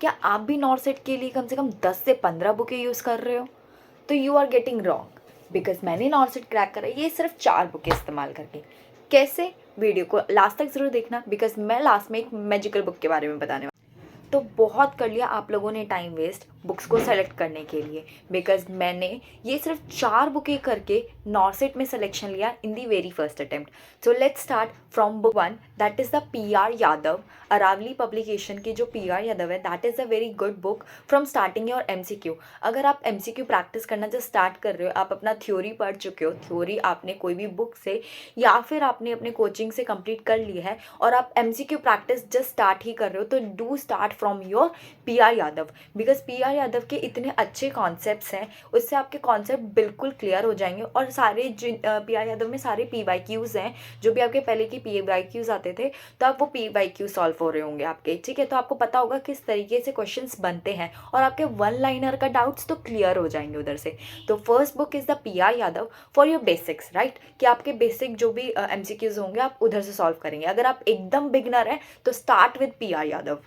क्या आप भी नॉर्सेट के लिए कम से कम 10 से 15 बुकें यूज़ कर रहे हो? तो you are getting wrong, because मैंने नॉर्सेट क्रैक करा ये सिर्फ 4 बुकें इस्तेमाल करके। कैसे? वीडियो को लास्ट तक ज़रूर देखना, बिकॉज मैं लास्ट में एक मैजिकल बुक के बारे में बताने। तो बहुत कर लिया आप लोगों ने टाइम वेस्ट बुक्स को सेलेक्ट करने के लिए, बिकॉज मैंने ये सिर्फ 4 बुकें करके नॉर्सेट में सिलेक्शन लिया in the very first attempt. So let's start from book 1, that is the PR Yadav, Aravali publication की जो PR यादव है, that is a very good book from starting your MCQ। अगर आप MCQ प्रैक्टिस करना जस्ट स्टार्ट कर रहे हो, आप अपना थ्योरी पढ़ चुके हो, थ्योरी आपने कोई भी बुक से या फिर आपने अपने कोचिंग से कंप्लीट कर ली है और आप MCQ प्रैक्टिस जस्ट स्टार्ट ही कर रहे हो, तो do start from your PR Yadav, because PR Yadav के इतने अच्छे कॉन्सेप्ट्स हैं, उससे आपके कॉन्सेप्ट बिल्कुल क्लियर हो जाएंगे। और सारे PR यादव में सारे PYQs हैं, जो भी आपके पहले की PYQs आते थे, तो आप वो PYQ सॉल्व हो रहे होंगे आपके, ठीक है। तो आपको पता होगा किस तरीके से क्वेश्चंस बनते हैं और आपके वन लाइनर का डाउट्स तो क्लियर हो जाएंगे उधर से। तो first book is the PR Yadav for your basics, right, कि आपके बेसिक जो भी MCQs होंगे आप उधर से सॉल्व करेंगे। अगर आप एकदम बिगनर हैं तो start with PR Yadav.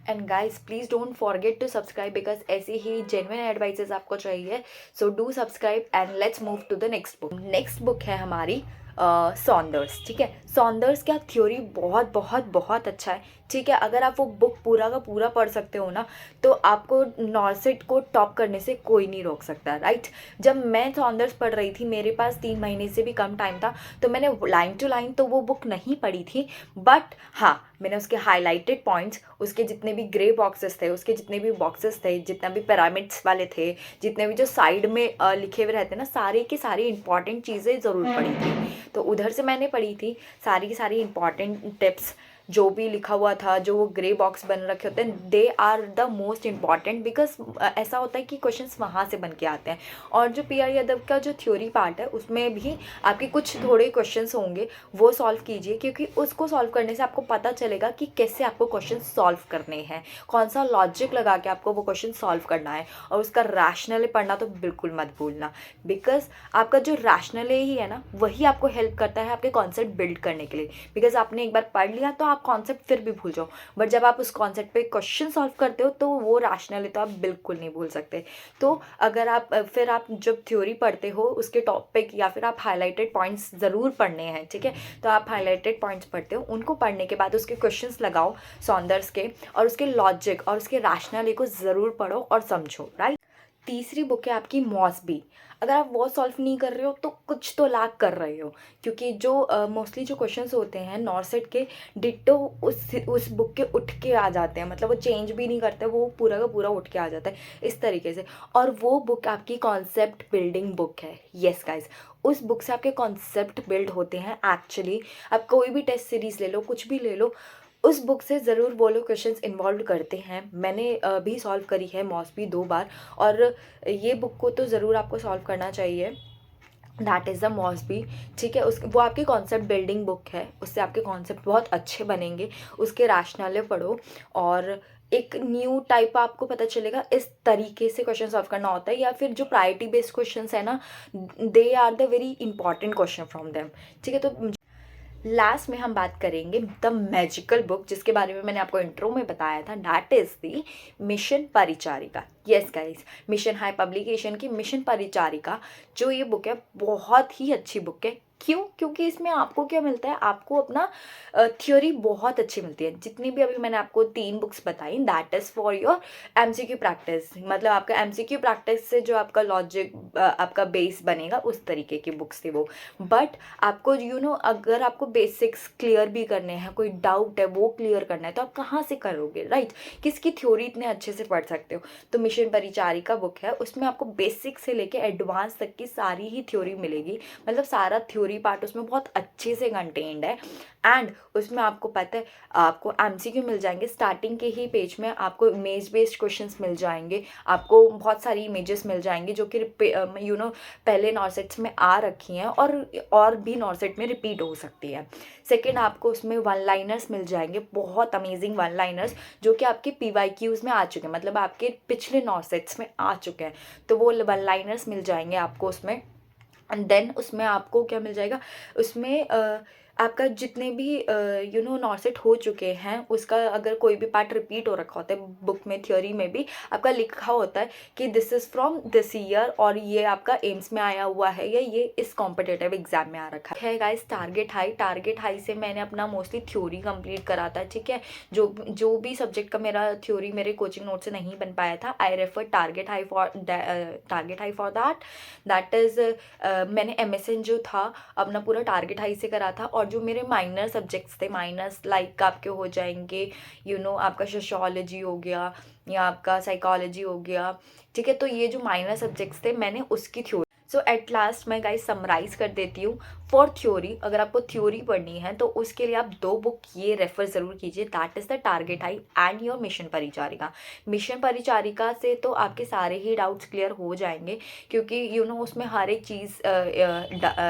And guys please don't forget to subscribe, because ऐसी ही जेन्युइन एडवाइसेस आपको चाहिए। So do subscribe and let's move to the next book. Next book है हमारी सॉन्डर्स, ठीक है। सॉन्डर्स का थ्योरी बहुत बहुत बहुत अच्छा है, ठीक है। अगर आप वो बुक पूरा का पूरा पढ़ सकते हो ना, तो आपको नॉर्सेट को टॉप करने से कोई नहीं रोक सकता, राइट। जब मैं सॉन्डर्स पढ़ रही थी, मेरे पास 3 महीने से भी कम टाइम था, तो मैंने लाइन टू लाइन तो वो बुक नहीं पढ़ी थी, बट हाँ मैंने उसके हाईलाइटेड पॉइंट्स, उसके जितने भी ग्रे बॉक्सेस थे, उसके जितने भी बॉक्सेस थे, जितना भी पिरामिड्स वाले थे, जितने भी जो साइड में लिखे हुए रहते हैं ना, सारे की सारी इंपॉर्टेंट चीज़ें ज़रूर पढ़ी थी। तो उधर से मैंने पढ़ी थी सारी की सारी इंपॉर्टेंट टिप्स, जो भी लिखा हुआ था, जो वो ग्रे बॉक्स बन रखे होते हैं, they are the most important, because ऐसा होता है कि क्वेश्चंस वहाँ से बन के आते हैं। और जो PR यादव का जो थ्योरी पार्ट है, उसमें भी आपके कुछ थोड़े क्वेश्चंस होंगे, वो सॉल्व कीजिए, क्योंकि उसको सॉल्व करने से आपको पता चलेगा कि कैसे आपको क्वेश्चन सॉल्व करने हैं, कौन सा लॉजिक लगा के आपको वो क्वेश्चन सॉल्व करना है। और उसका रैशनली पढ़ना तो बिल्कुल मत भूलना, बिकॉज आपका जो रैशनल ही है ना, वही आपको हेल्प करता है आपके कॉन्सेप्ट बिल्ड करने के लिए। बिकॉज आपने एक बार पढ़ लिया तो आप कॉन्सेप्ट फिर भी भूल जाओ, बट जब आप उस कॉन्सेप्ट पे क्वेश्चन सॉल्व करते हो तो वो रैशनली तो आप बिल्कुल नहीं भूल सकते। तो अगर आप फिर आप जब थ्योरी पढ़ते हो उसके टॉपिक या फिर आप हाईलाइटेड पॉइंट्स ज़रूर पढ़ने हैं, ठीक है। तो आप हाईलाइटेड पॉइंट्स पढ़ते हो, उनको पढ़ने के बाद उसके क्वेश्चंस लगाओ सॉन्डर्स के, और उसके लॉजिक और उसके रैशनली को ज़रूर पढ़ो और समझो, राइट। तीसरी बुक है आपकी मॉसबी। अगर आप वो सॉल्व नहीं कर रहे हो तो कुछ तो लाग कर रहे हो, क्योंकि जो मोस्टली जो क्वेश्चंस होते हैं नॉर्सेट के, डिट्टो उस बुक के उठ के आ जाते हैं, मतलब वो चेंज भी नहीं करते, वो पूरा का पूरा उठ के आ जाता है इस तरीके से। और वो बुक आपकी कॉन्सेप्ट बिल्डिंग बुक है, यस गाइज। उस बुक से आपके कॉन्सेप्ट बिल्ड होते हैं एक्चुअली। आप कोई भी टेस्ट सीरीज़ ले लो, कुछ भी ले लो, उस बुक से ज़रूर वो लोग क्वेश्चंस इन्वॉल्व करते हैं। मैंने भी सॉल्व करी है मॉसबी 2 बार, और ये बुक को तो ज़रूर आपको सॉल्व करना चाहिए, दैट इज़ द मॉसबी, ठीक है। उस वो आपकी कॉन्सेप्ट बिल्डिंग बुक है, उससे आपके कॉन्सेप्ट बहुत अच्छे बनेंगे। उसके रैशनल पढ़ो और एक न्यू टाइप आपको पता चलेगा इस तरीके से क्वेश्चन सॉल्व करना होता है, या फिर जो प्रायोरिटी बेस्ड क्वेश्चंस है ना, they are the very important question from them, ठीक है। तो लास्ट में हम बात करेंगे द मैजिकल बुक, जिसके बारे में मैंने आपको इंट्रो में बताया था, दैट इज़ द मिशन परिचारिका। Yes guys, mission high publication की मिशन परिचारिका जो ये बुक है, बहुत ही अच्छी बुक है। क्यों? क्योंकि इसमें आपको क्या मिलता है, आपको अपना थ्योरी बहुत अच्छी मिलती है। जितनी भी अभी मैंने आपको 3 बुक्स बताई, that is for your MCQ practice, मतलब आपका MCQ प्रैक्टिस से जो आपका लॉजिक आपका बेस बनेगा, उस तरीके की बुक्स थी वो। बट आपको अगर आपको बेसिक्स क्लियर भी करने हैं, कोई डाउट है वो क्लियर करना है, तो आप कहाँ से करोगे, राइट। किसकी थ्योरी इतने अच्छे से पढ़ सकते हो? तो मिशन परिचारिका बुक है, उसमें आपको बेसिक से लेके एडवांस तक की सारी ही थ्योरी मिलेगी, मतलब सारा थ्योरी पार्ट उसमें बहुत अच्छे से कंटेन्ड है। एंड उसमें आपको पता है आपको MCQ मिल जाएंगे, स्टार्टिंग के ही पेज में आपको इमेज बेस्ड क्वेश्चंस मिल जाएंगे, आपको बहुत सारी इमेजेस मिल जाएंगी जो कि पहले नॉर्सेट्स में आ रखी हैं और भी नॉर्सेट में रिपीट हो सकती है। सेकंड, आपको उसमें वन लाइनर्स मिल जाएंगे, बहुत अमेजिंग वन लाइनर्स, जो कि आपके PYQs में आ चुके हैं, मतलब आपके पिछले नॉर्सेट्स में आ चुके हैं, तो वो वन लाइनर्स मिल जाएंगे आपको उसमें। एंड देन उसमें आपको क्या मिल जाएगा, उसमें आपका जितने भी नॉर्सेट हो चुके हैं उसका अगर कोई भी पार्ट रिपीट हो रखा होता है बुक में, थ्योरी में भी आपका लिखा होता है कि this is from this year और ये आपका एम्स में आया हुआ है या ये इस कॉम्पिटेटिव एग्जाम में आ रखा है। गाइस टारगेट हाई से मैंने अपना मोस्टली थ्योरी कंप्लीट करा था, ठीक है। जो भी सब्जेक्ट का मेरा थ्योरी मेरे कोचिंग नोट से नहीं बन पाया था, I refer target high for that is मैंने MSN जो था अपना पूरा टारगेट हाई से करा था। और जो मेरे माइनर सब्जेक्ट्स थे, माइनर्स लाइक आपके हो जाएंगे आपका सोशियोलॉजी हो गया या आपका साइकोलॉजी हो गया, ठीक है। तो ये जो माइनर सब्जेक्ट्स थे मैंने उसकी थ्योरी। सो एट लास्ट मैं गाइस समराइज कर देती हूँ। फॉर थ्योरी, अगर आपको थ्योरी पढ़नी है तो उसके लिए आप 2 बुक ये रेफर ज़रूर कीजिए, that is the target high and your mission परिचारिका। मिशन परिचारिका से तो आपके सारे ही डाउट्स क्लियर हो जाएंगे, क्योंकि उसमें हर एक चीज़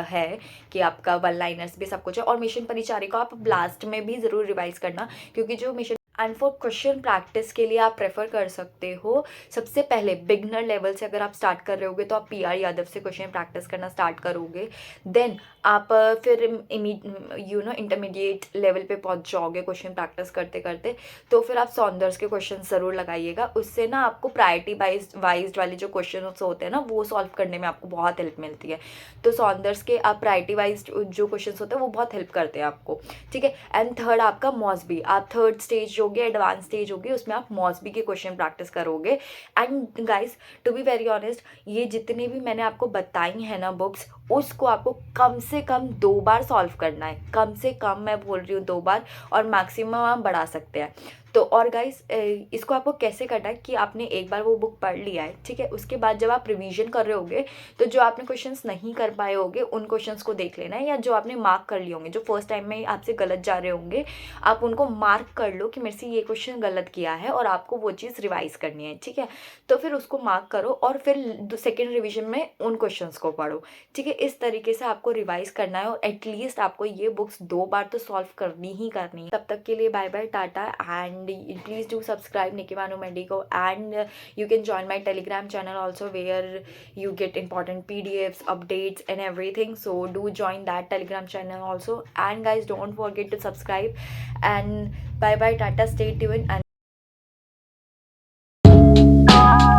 है कि आपका वन लाइनर्स भी सब कुछ है। और मिशन परिचारिका आप ब्लास्ट में भी ज़रूर रिवाइज करना, क्योंकि जो mission and for question practice के लिए आप प्रेफर कर सकते हो सबसे पहले बिगनर लेवल से। अगर आप स्टार्ट कर रहे होगे तो आप PR यादव से क्वेश्चन प्रैक्टिस करना स्टार्ट करोगे, देन आप फिर इंटरमीडिएट लेवल पे पहुंच जाओगे क्वेश्चन प्रैक्टिस करते करते। तो फिर आप सॉन्डर्स के क्वेश्चन ज़रूर लगाइएगा, उससे ना आपको प्रायोरिटी वाइज वाले जो क्वेश्चन होते हैं ना वो सॉल्व करने में आपको बहुत हेल्प मिलती है। तो सॉन्डर्स के आप प्रायोरिटी वाइज जो क्वेश्चन होते हैं वो बहुत हेल्प करते हैं आपको, ठीक है। एंड थर्ड आपका मॉसबी, आप थर्ड स्टेज होगी, एडवांस स्टेज होगी, उसमें आप मॉसबी के क्वेश्चन प्रैक्टिस करोगे। And guys to be very honest, ये जितने भी मैंने आपको बताई हैं ना बुक्स, उसको आपको कम से कम 2 बार सॉल्व करना है, कम से कम मैं बोल रही हूँ 2 बार, और मैक्सिमम आप बढ़ा सकते हैं। तो और गाइस इसको आपको कैसे करना है कि आपने एक बार वो बुक पढ़ लिया है, ठीक है। उसके बाद जब आप रिवीजन कर रहे होगे तो जो आपने क्वेश्चंस नहीं कर पाए होंगे उन क्वेश्चंस को देख लेना है, या जो आपने मार्क कर लिए होंगे, जो फर्स्ट टाइम में आपसे गलत जा रहे होंगे, आप उनको मार्क कर लो कि मेरे से ये क्वेश्चन गलत किया है और आपको वो चीज़ रिवाइज करनी है, ठीक है। तो फिर उसको मार्क करो और फिर सेकेंड रिविजन में उन क्वेश्चंस को पढ़ो, ठीक है। इस तरीके से आपको रिवाइज करना है और एटलीस्ट आपको ये बुक्स 2 बार तो सॉल्व करनी ही करनी है। तब तक के लिए bye bye, tata, and please do subscribe Nikki Manu Medico, and you can join my Telegram channel also, where you get important PDFs, updates and everything. So do join that Telegram channel also. And guys, don't forget to subscribe, and bye bye, tata, stay tuned. And